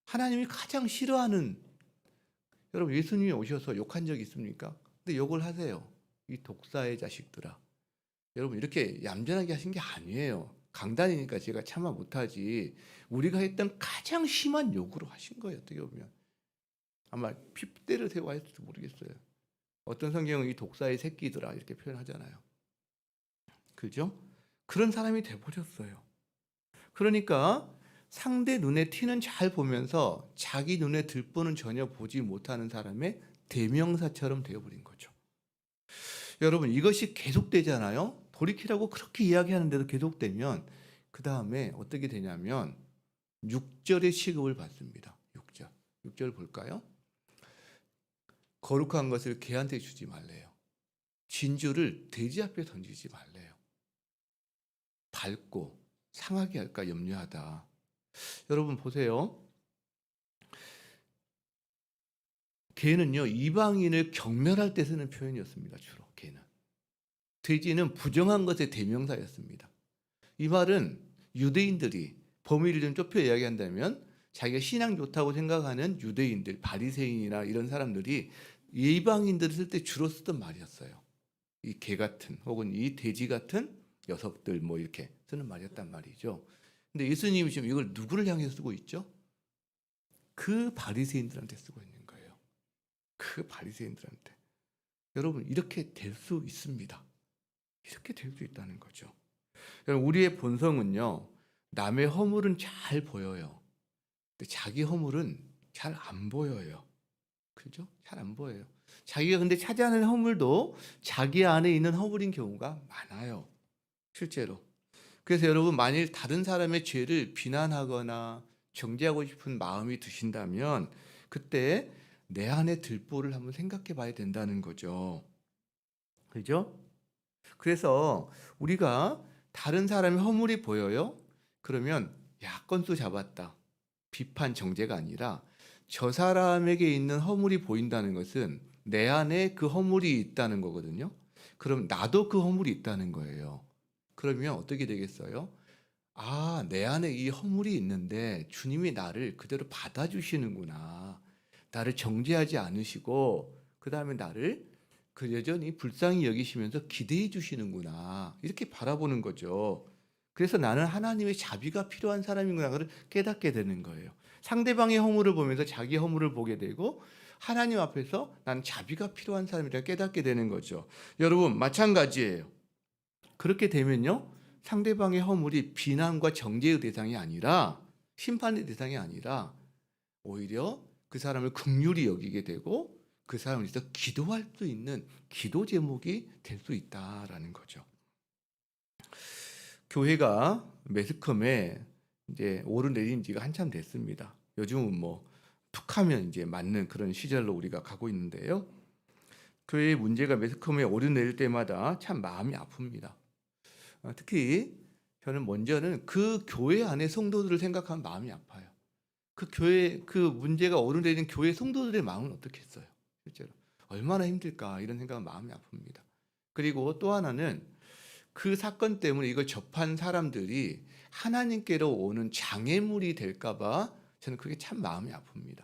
하나님이 가장 싫어하는 여러분 예수님이 오셔서 욕한 적 있습니까? 근데 욕을 하세요. 이 독사의 자식들아. 여러분 이렇게 얌전하게 하신 게 아니에요. 강단이니까 제가 참아 못하지. 우리가 했던 가장 심한 욕으로 하신 거예요. 어떻게 보면. 아마 핏대를 세워 했을지 모르겠어요. 어떤 성경은 이 독사의 새끼들아 이렇게 표현하잖아요. 그죠? 그런 사람이 돼버렸어요. 그러니까 상대 눈에 티는 잘 보면서 자기 눈에 들보는 전혀 보지 못하는 사람의 대명사처럼 되어버린 거죠. 여러분, 이것이 계속되잖아요. 돌이키라고 그렇게 이야기하는데도 계속되면 그 다음에 어떻게 되냐면 6절의 시급을 받습니다. 6절. 6절 볼까요? 거룩한 것을 개한테 주지 말래요. 진주를 돼지 앞에 던지지 말래요. 밟고 상하게 할까 염려하다. 여러분 보세요. 개는요, 이방인을 경멸할 때 쓰는 표현이었습니다. 주로 개는. 돼지는 부정한 것의 대명사였습니다. 이 말은 유대인들이 범위를 좀 좁혀 이야기한다면 자기가 신앙 좋다고 생각하는 유대인들, 바리새인이나 이런 사람들이 이방인들을 쓸 때 주로 쓰던 말이었어요. 이 개 같은 혹은 이 돼지 같은 녀석들 뭐 이렇게 쓰는 말이었단 말이죠. 근데 예수님이 지금 이걸 누구를 향해 쓰고 있죠? 그 바리새인들한테 쓰고 있는 거예요. 그 바리새인들한테. 여러분, 이렇게 될 수 있습니다. 이렇게 될 수 있다는 거죠. 여러분, 우리의 본성은요, 남의 허물은 잘 보여요. 근데 자기 허물은 잘 안 보여요. 그죠? 잘 안 보여요. 자기가 근데 차지하는 허물도 자기 안에 있는 허물인 경우가 많아요. 실제로. 그래서 여러분, 만일 다른 사람의 죄를 비난하거나 정죄하고 싶은 마음이 드신다면 그때 내 안에 들보를 한번 생각해 봐야 된다는 거죠. 그죠? 그래서 우리가 다른 사람의 허물이 보여요? 그러면 야, 건수 잡았다. 비판 정죄가 아니라 저 사람에게 있는 허물이 보인다는 것은 내 안에 그 허물이 있다는 거거든요. 그럼 나도 그 허물이 있다는 거예요. 그러면 어떻게 되겠어요? 아, 내 안에 이 허물이 있는데 주님이 나를 그대로 받아주시는구나. 나를 정죄하지 않으시고 그 다음에 나를 그 여전히 불쌍히 여기시면서 기대해 주시는구나. 이렇게 바라보는 거죠. 그래서 나는 하나님의 자비가 필요한 사람이구나를 깨닫게 되는 거예요. 상대방의 허물을 보면서 자기 허물을 보게 되고 하나님 앞에서 나는 자비가 필요한 사람이라 깨닫게 되는 거죠. 여러분, 마찬가지예요. 그렇게 되면요, 상대방의 허물이 비난과 정죄의 대상이 아니라 심판의 대상이 아니라 오히려 그 사람을 긍휼히 여기게 되고 그 사람을 위해서 기도할 수 있는 기도 제목이 될 수 있다라는 거죠. 교회가 매스컴에 이제 오르내린 지가 한참 됐습니다. 요즘은 뭐 툭하면 이제 맞는 그런 시절로 우리가 가고 있는데요. 교회의 문제가 매스컴에 오르내릴 때마다 참 마음이 아픕니다. 특히 저는 먼저는 그 교회 안에 성도들을 생각하면 마음이 아파요. 그 교회, 그 문제가 오르내린 교회 성도들의 마음은 어떻겠어요? 실제로 얼마나 힘들까 이런 생각은 마음이 아픕니다. 그리고 또 하나는 그 사건 때문에 이걸 접한 사람들이 하나님께로 오는 장애물이 될까봐 저는 그게 참 마음이 아픕니다.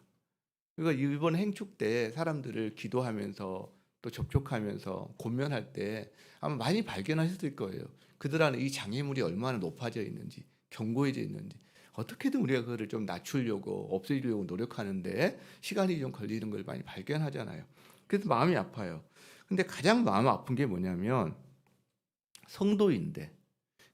그러니까 이번 행축 때 사람들을 기도하면서 또 접촉하면서 고면할 때 아마 많이 발견하셨을 거예요. 그들 안에 이 장애물이 얼마나 높아져 있는지, 견고해져 있는지. 어떻게든 우리가 그거를 좀 낮추려고 없애려고 노력하는데 시간이 좀 걸리는 걸 많이 발견하잖아요. 그래서 마음이 아파요. 근데 가장 마음 아픈 게 뭐냐면 성도인데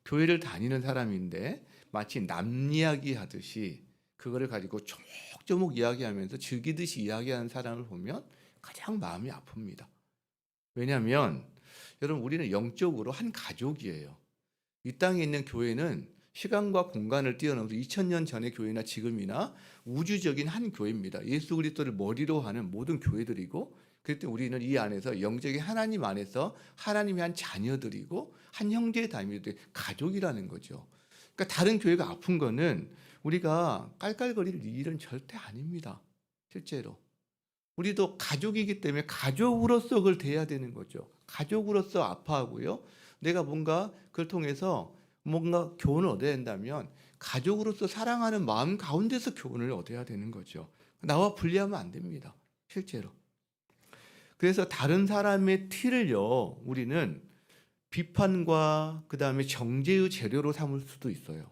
교회를 다니는 사람인데 마치 남 이야기 하듯이 그거를 가지고 조목조목 이야기하면서 즐기듯이 이야기하는 사람을 보면 가장 마음이 아픕니다. 왜냐하면 여러분, 우리는 영적으로 한 가족이에요. 이 땅에 있는 교회는 시간과 공간을 뛰어넘어서 2000년 전의 교회나 지금이나 우주적인 한 교회입니다. 예수 그리스도를 머리로 하는 모든 교회들이고, 그때 우리는 이 안에서 영적인 하나님 안에서 하나님의 한 자녀들이고 한 형제 자매들의 가족이라는 거죠. 그러니까 다른 교회가 아픈 거는 우리가 깔깔거릴 일은 절대 아닙니다. 실제로. 우리도 가족이기 때문에 가족으로서 그걸 대해야 되는 거죠. 가족으로서 아파하고요. 내가 뭔가 그걸 통해서 뭔가 교훈을 얻어야 된다면 가족으로서 사랑하는 마음 가운데서 교훈을 얻어야 되는 거죠. 나와 분리하면 안 됩니다. 실제로. 그래서 다른 사람의 티를요, 우리는 비판과 그 다음에 정죄의 재료로 삼을 수도 있어요.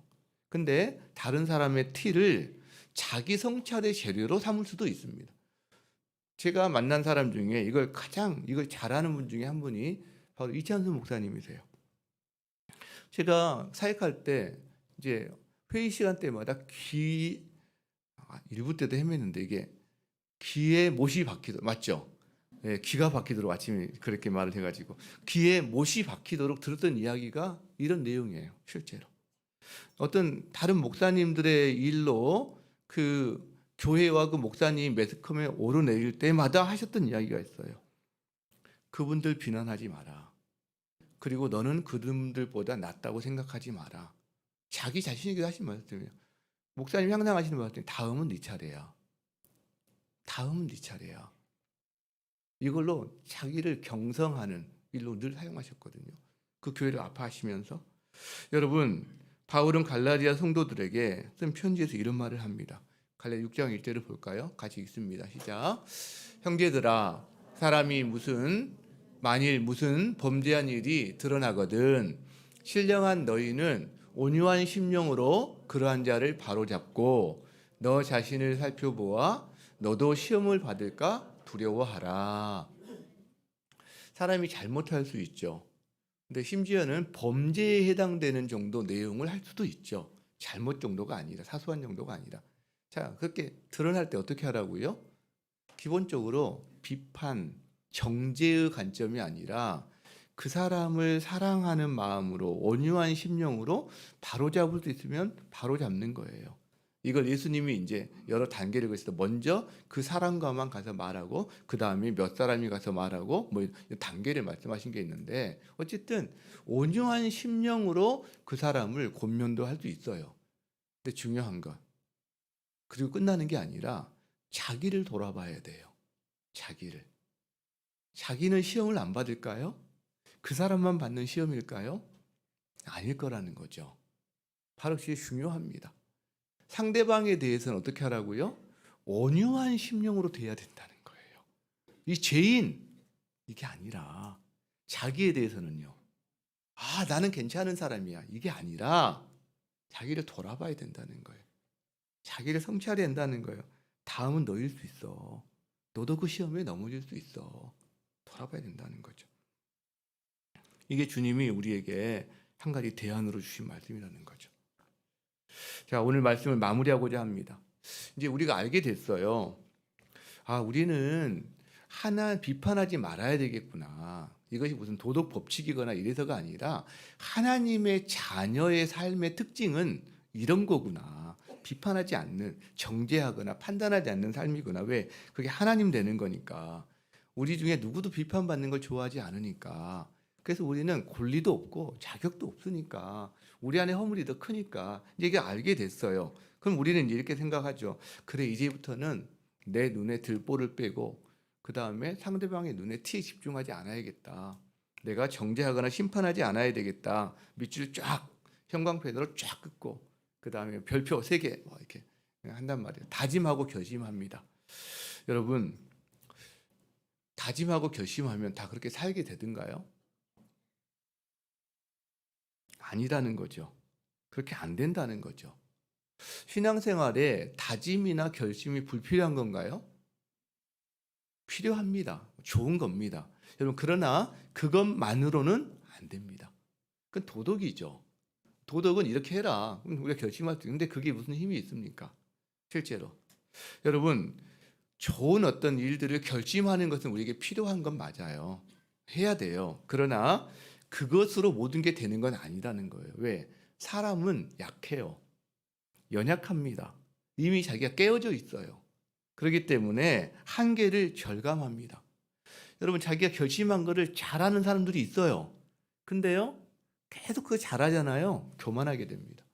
근데 다른 사람의 티를 자기 성찰의 재료로 삼을 수도 있습니다. 제가 만난 사람 중에 이걸 잘하는 분 중에 한 분이 바로 이찬수 목사님이세요. 제가 사역할 때 이제 회의 시간 때마다 일부 때도 헤맸는데 이게 귀에 못이 박히도록 맞죠? 예, 귀가 박히도록 아침에 그렇게 말을 해가지고 귀에 못이 박히도록 들었던 이야기가 이런 내용이에요. 실제로 어떤 다른 목사님들의 일로 그 교회와 그 목사님 매스컴에 오르내릴 때마다 하셨던 이야기가 있어요. 그분들 비난하지 마라. 그리고 너는 그분들보다 낫다고 생각하지 마라. 자기 자신에게 하신 말씀이에요. 목사님 향상하시는 말씀, 다음은 네 차례야. 다음은 네 차례야. 이걸로 자기를 경성하는 일로 늘 사용하셨거든요. 그 교회를 아파하시면서. 여러분, 바울은 갈라디아 성도들에게 쓴 편지에서 이런 말을 합니다. 갈라디아 6장 1절을 볼까요? 같이 읽습니다. 시작. 형제들아, 사람이 만일 무슨 범죄한 일이 드러나거든 신령한 너희는 온유한 심령으로 그러한 자를 바로잡고 너 자신을 살펴보아 너도 시험을 받을까 두려워하라. 사람이 잘못할 수 있죠. 근데 심지어는 범죄에 해당되는 정도 내용을 할 수도 있죠. 잘못 정도가 아니라, 사소한 정도가 아니라. 자, 그렇게 드러날 때 어떻게 하라고요? 기본적으로 비판, 정죄의 관점이 아니라 그 사람을 사랑하는 마음으로 온유한 심령으로 바로잡을 수 있으면 바로잡는 거예요. 이걸 예수님이 이제 여러 단계를 거쳐서 먼저 그 사람과만 가서 말하고 그 다음에 몇 사람이 가서 말하고 뭐 단계를 말씀하신 게 있는데 어쨌든 온유한 심령으로 그 사람을 권면도 할 수 있어요. 근데 중요한 건 그리고 끝나는 게 아니라 자기를 돌아봐야 돼요. 자기는 시험을 안 받을까요? 그 사람만 받는 시험일까요? 아닐 거라는 거죠. 바로 그게 중요합니다. 상대방에 대해서는 어떻게 하라고요? 온유한 심령으로 대해야 된다는 거예요. 이 죄인 이게 아니라 자기에 대해서는요. 나는 괜찮은 사람이야. 이게 아니라 자기를 돌아봐야 된다는 거예요. 자기를 성찰해야 된다는 거예요. 다음은 너일 수 있어. 너도 그 시험에 넘어질 수 있어. 돌아봐야 된다는 거죠. 이게 주님이 우리에게 한 가지 대안으로 주신 말씀이라는 거죠. 자, 오늘 말씀을 마무리하고자 합니다. 이제 우리가 알게 됐어요. 우리는 하나 비판하지 말아야 되겠구나. 이것이 무슨 도덕 법칙이거나 이래서가 아니라 하나님의 자녀의 삶의 특징은 이런 거구나. 비판하지 않는, 정죄하거나 판단하지 않는 삶이구나. 왜? 그게 하나님 되는 거니까. 우리 중에 누구도 비판받는 걸 좋아하지 않으니까. 그래서 우리는 권리도 없고 자격도 없으니까 우리 안에 허물이 더 크니까 이게 알게 됐어요. 그럼 우리는 이렇게 생각하죠. 그래, 이제부터는 내 눈에 들보를 빼고 그 다음에 상대방의 눈에 티에 집중하지 않아야겠다. 내가 정죄하거나 심판하지 않아야 되겠다. 밑줄 쫙 형광펜으로 쫙 긋고 그 다음에 별표 3개 이렇게 한단 말이에요. 다짐하고 결심합니다. 여러분, 다짐하고 결심하면 다 그렇게 살게 되든가요? 아니라는 거죠. 그렇게 안 된다는 거죠. 신앙생활에 다짐이나 결심이 불필요한 건가요? 필요합니다. 좋은 겁니다. 여러분, 그러나 그것만으로는 안 됩니다. 그건 도덕이죠. 도덕은 이렇게 해라. 그럼 우리가 결심할 수 있는데 그게 무슨 힘이 있습니까? 실제로. 여러분, 좋은 어떤 일들을 결심하는 것은 우리에게 필요한 건 맞아요. 해야 돼요. 그러나 그것으로 모든 게 되는 건 아니라는 거예요. 왜? 사람은 약해요. 연약합니다. 이미 자기가 깨어져 있어요. 그렇기 때문에 한계를 절감합니다. 여러분, 자기가 결심한 거를 잘하는 사람들이 있어요. 근데요, 계속 그거 잘하잖아요. 교만하게 됩니다.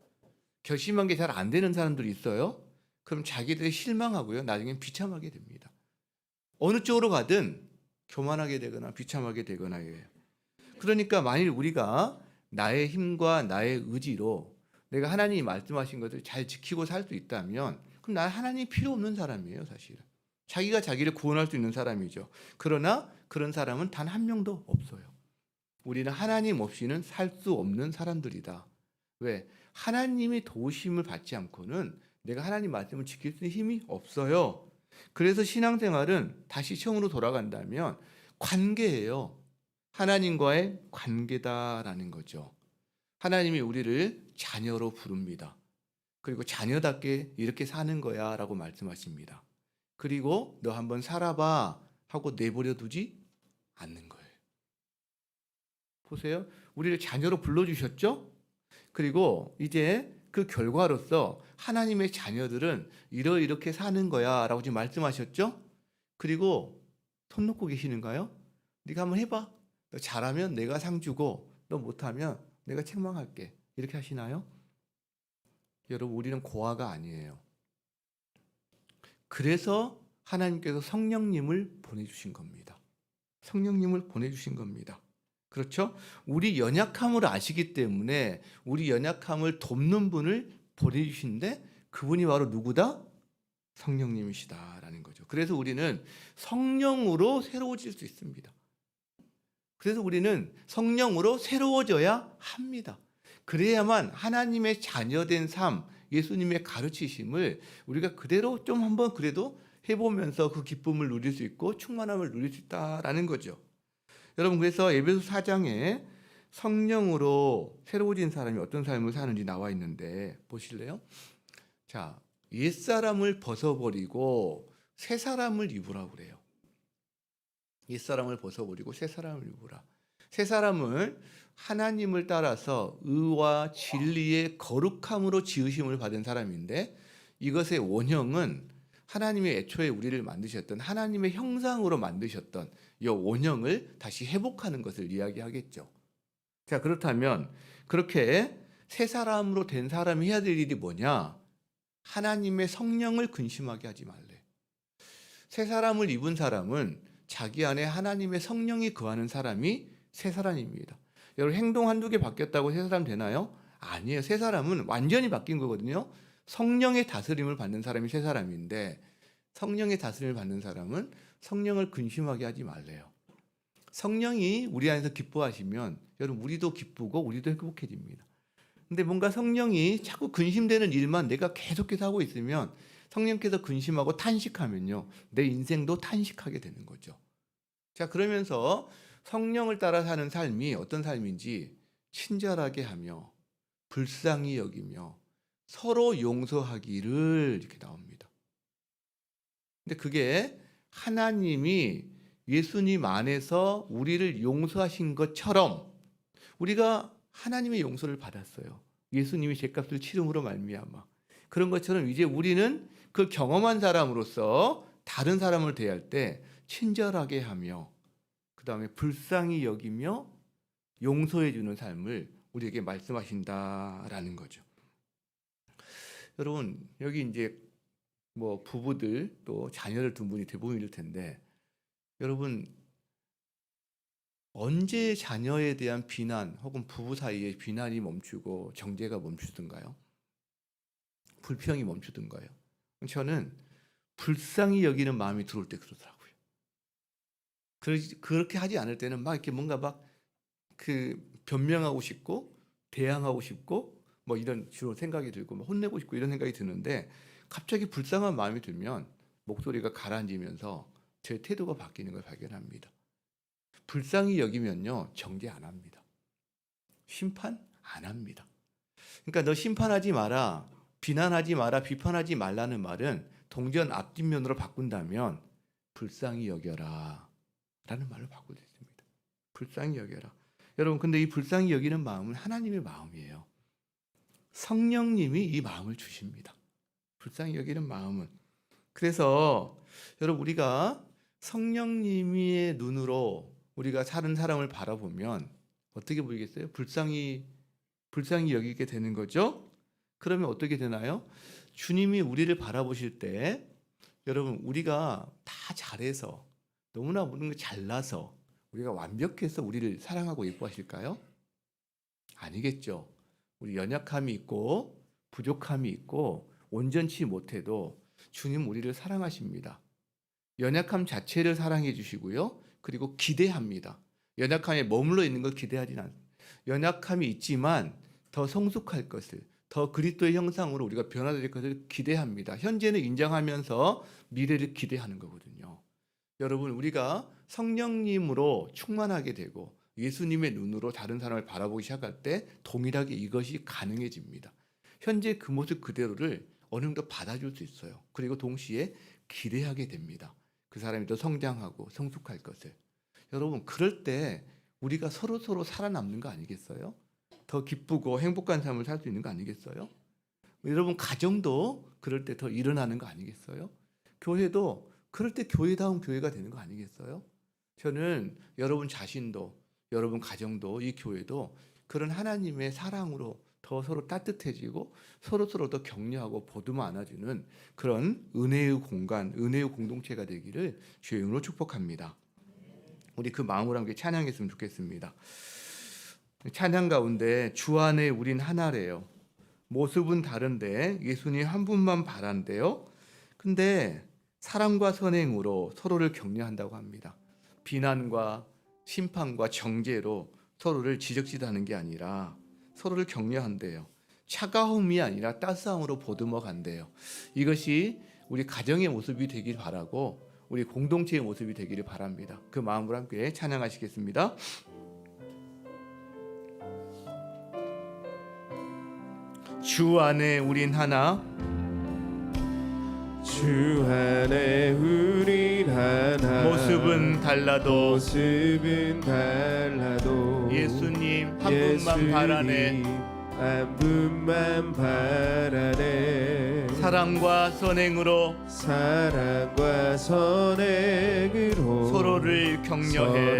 결심한 게 잘 안 되는 사람들이 있어요. 그럼 자기들이 실망하고요. 나중엔 비참하게 됩니다. 어느 쪽으로 가든 교만하게 되거나 비참하게 되거나 해요. 그러니까 만일 우리가 나의 힘과 나의 의지로 내가 하나님이 말씀하신 것을 잘 지키고 살 수 있다면 그럼 나는 하나님이 필요 없는 사람이에요. 사실은. 자기가 자기를 구원할 수 있는 사람이죠. 그러나 그런 사람은 단 한 명도 없어요. 우리는 하나님 없이는 살 수 없는 사람들이다. 왜? 하나님이 도우심을 받지 않고는 내가 하나님 말씀을 지킬 수 있는 힘이 없어요. 그래서 신앙생활은 다시 처음으로 돌아간다면 관계예요. 하나님과의 관계다라는 거죠. 하나님이 우리를 자녀로 부릅니다. 그리고 자녀답게 이렇게 사는 거야 라고 말씀하십니다. 그리고 너 한번 살아봐 하고 내버려 두지 않는 거예요. 보세요. 우리를 자녀로 불러주셨죠? 그리고 이제 그 결과로서 하나님의 자녀들은 이렇게 사는 거야 라고 지금 말씀하셨죠? 그리고 손 놓고 계시는가요? 네가 한번 해봐. 너 잘하면 내가 상 주고 너 못하면 내가 책망할게. 이렇게 하시나요? 여러분, 우리는 고아가 아니에요. 그래서 하나님께서 성령님을 보내주신 겁니다. 성령님을 보내주신 겁니다. 그렇죠? 우리 연약함을 아시기 때문에 우리 연약함을 돕는 분을 보내주신데 그분이 바로 누구다? 성령님이시다라는 거죠. 그래서 우리는 성령으로 새로워질 수 있습니다. 그래서 우리는 성령으로 새로워져야 합니다. 그래야만 하나님의 자녀된 삶, 예수님의 가르치심을 우리가 그대로 좀 한번 그래도 해보면서 그 기쁨을 누릴 수 있고 충만함을 누릴 수 있다라는 거죠. 여러분, 그래서 에베소 4장에 성령으로 새로워진 사람이 어떤 삶을 사는지 나와 있는데 보실래요? 자, 옛사람을 벗어버리고 새 사람을 입으라고 그래요. 옛사람을 벗어버리고 새 사람을 입으라. 새 사람을 하나님을 따라서 의와 진리의 거룩함으로 지으심을 받은 사람인데 이것의 원형은 하나님의 애초에 우리를 만드셨던 하나님의 형상으로 만드셨던 이 원형을 다시 회복하는 것을 이야기하겠죠. 자, 그렇다면 그렇게 새 사람으로 된 사람이 해야 될 일이 뭐냐? 하나님의 성령을 근심하게 하지 말래. 새 사람을 입은 사람은 자기 안에 하나님의 성령이 거하는 사람이 새 사람입니다. 여러분, 행동 한두 개 바뀌었다고 새 사람 되나요? 아니에요. 새 사람은 완전히 바뀐 거거든요. 성령의 다스림을 받는 사람이 새 사람인데 성령의 다스림을 받는 사람은 성령을 근심하게 하지 말래요. 성령이 우리 안에서 기뻐하시면 여러분, 우리도 기쁘고 우리도 행복해집니다. 근데 뭔가 성령이 자꾸 근심되는 일만 내가 계속해서 하고 있으면 성령께서 근심하고 탄식하면요, 내 인생도 탄식하게 되는 거죠. 자, 그러면서 성령을 따라 사는 삶이 어떤 삶인지 친절하게 하며 불쌍히 여기며 서로 용서하기를 이렇게 나옵니다. 근데 그게 하나님이 예수님 안에서 우리를 용서하신 것처럼 우리가 하나님의 용서를 받았어요. 예수님이 죄값을 치름으로 말미암아. 그런 것처럼 이제 우리는 그 경험한 사람으로서 다른 사람을 대할 때 친절하게 하며 그 다음에 불쌍히 여기며 용서해 주는 삶을 우리에게 말씀하신다라는 거죠. 여러분, 여기 이제 뭐 부부들 또 자녀를 둔 분이 대부분일 텐데 여러분, 언제 자녀에 대한 비난 혹은 부부 사이에 비난이 멈추고 정죄가 멈추던가요? 불평이 멈추던가요? 저는 불쌍히 여기는 마음이 들어올 때 그러더라고요. 그렇게 하지 않을 때는 막 이렇게 뭔가 막 그 변명하고 싶고 대항하고 싶고 뭐 이런 주로 생각이 들고 뭐 혼내고 싶고 이런 생각이 드는데 갑자기 불쌍한 마음이 들면 목소리가 가라앉으면서 제 태도가 바뀌는 걸 발견합니다. 불쌍히 여기면요, 정죄 안 합니다. 심판 안 합니다. 그러니까 너 심판하지 마라, 비난하지 마라, 비판하지 말라는 말은 동전 앞뒷면으로 바꾼다면 불쌍히 여겨라 라는 말로 바꿀 수 있습니다. 불쌍히 여겨라. 여러분, 근데 이 불쌍히 여기는 마음은 하나님의 마음이에요. 성령님이 이 마음을 주십니다. 불쌍히 여기는 마음은. 그래서 여러분, 우리가 성령님의 눈으로 우리가 사는 사람을 바라보면 어떻게 보이겠어요? 불쌍히 여기게 되는 거죠. 그러면 어떻게 되나요? 주님이 우리를 바라보실 때 여러분, 우리가 다 잘해서 너무나 모든 걸 잘나서 우리가 완벽해서 우리를 사랑하고 예뻐하실까요? 아니겠죠. 우리 연약함이 있고 부족함이 있고 온전치 못해도 주님 우리를 사랑하십니다. 연약함 자체를 사랑해 주시고요. 그리고 기대합니다. 연약함에 머물러 있는 걸 기대하지는 않습니다. 연약함이 있지만 더 성숙할 것을, 더 그리스도의 형상으로 우리가 변화될 것을 기대합니다. 현재는 인정하면서 미래를 기대하는 거거든요. 여러분, 우리가 성령님으로 충만하게 되고 예수님의 눈으로 다른 사람을 바라보기 시작할 때 동일하게 이것이 가능해집니다. 현재 그 모습 그대로를 어느 정도 받아줄 수 있어요. 그리고 동시에 기대하게 됩니다. 그 사람이 더 성장하고 성숙할 것을. 여러분, 그럴 때 우리가 서로 살아남는 거 아니겠어요? 더 기쁘고 행복한 삶을 살 수 있는 거 아니겠어요? 여러분, 가정도 그럴 때 더 일어나는 거 아니겠어요? 교회도 그럴 때 교회다운 교회가 되는 거 아니겠어요? 저는 여러분 자신도, 여러분 가정도, 이 교회도 그런 하나님의 사랑으로 더 서로 따뜻해지고 서로 더 격려하고 보듬어 안아주는 그런 은혜의 공간, 은혜의 공동체가 되기를 주의 이름으로 축복합니다. 우리 그 마음으로 함께 찬양했으면 좋겠습니다. 찬양 가운데 주 안에 우린 하나래요. 모습은 다른데 예수님 한 분만 바란대요. 근데 사랑과 선행으로 서로를 격려한다고 합니다. 비난과 심판과 정죄로 서로를 지적질하는 게 아니라 서로를 격려한대요. 차가움이 아니라 따스함으로 보듬어 간대요. 이것이 우리 가정의 모습이 되길 바라고 우리 공동체의 모습이 되기를 바랍니다. 그 마음으로 함께 찬양하시겠습니다. 주 안에 우린 하나, 주 안에 우린 하나, 모습은 달라도 예수님 한 분만 바라네. 한 분만 바라네. 사랑과 선행으로 서로를 격려해.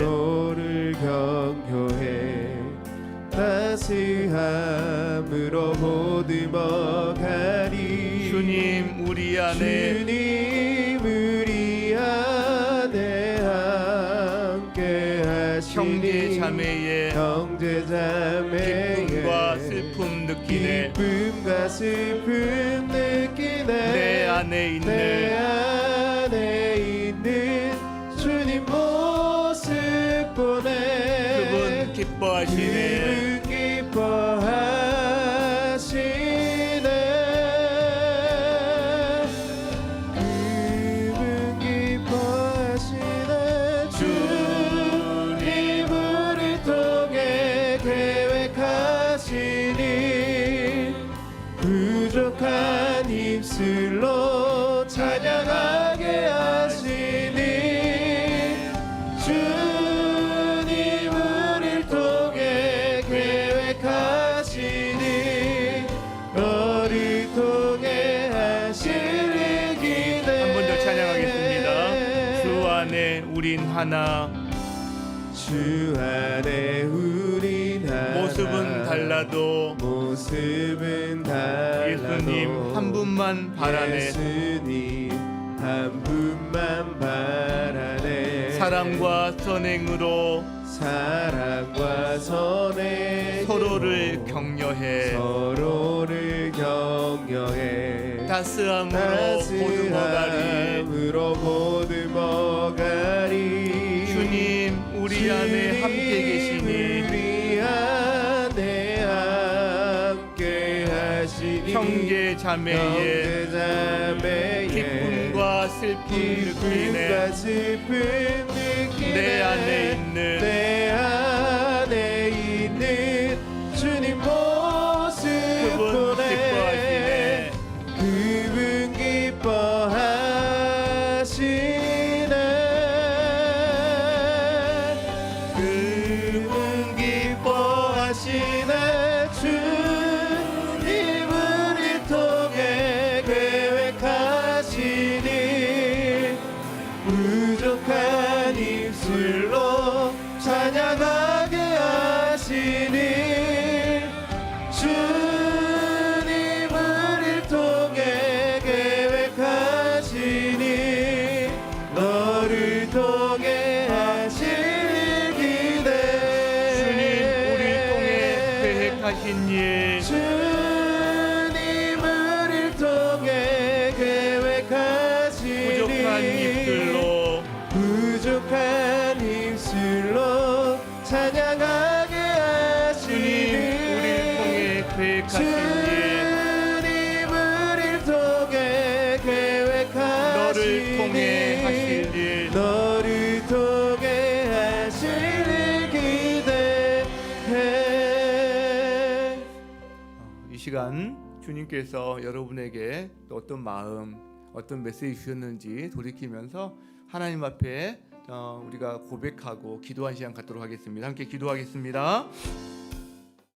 따스함으로 보듬어 가리. 주님 우리 안에 함께 하시니. 형제 자매의 기쁨과 슬픔 느끼네. 내 안에 있는 주님 모습 보네. 그분 기뻐하시네. 주님 우리 통해 계획하시니 부족한 입술로 찬양하게 하시니. 주님 우리를 통해 계획하시니 너를 통해 하실 일 기대. 한 번 더 찬양하겠습니다. 주 안에 우린 하나, 주 안에 우린 하나, 모습은 달라도 예수님 한 분만 바라네. 예수님 한 분만 바라네. 사랑과 선행으로 서로를 격려해. 따스함으로 보듬어 가리. 주님 우리 안에 함께 계시니. 형제 자매의 기쁨과 슬픔 느끼네. 내 안에 있는 주님 모습 그분 기뻐하시네. 그분 기뻐하시네. 주님 우리 통해 계획하시니 부족한 입술로 찬양하게 하시니. 주님 우리를 통해 계획하시니 너를 통해 하실 기대. 주님 우리를 통해 계획하신 일. 주님 우리를 통해 계획하시니 부족한 입술로 찬양하게 하시니. 주님 우리를 통해 계획하신 일. 너를 통해 하실 일 기대해. 이 시간 주님께서 여러분에게 또 어떤 마음, 어떤 메시지 주셨는지 돌이키면서 하나님 앞에 우리가 고백하고 기도한 시간 갖도록 하겠습니다. 함께 기도하겠습니다.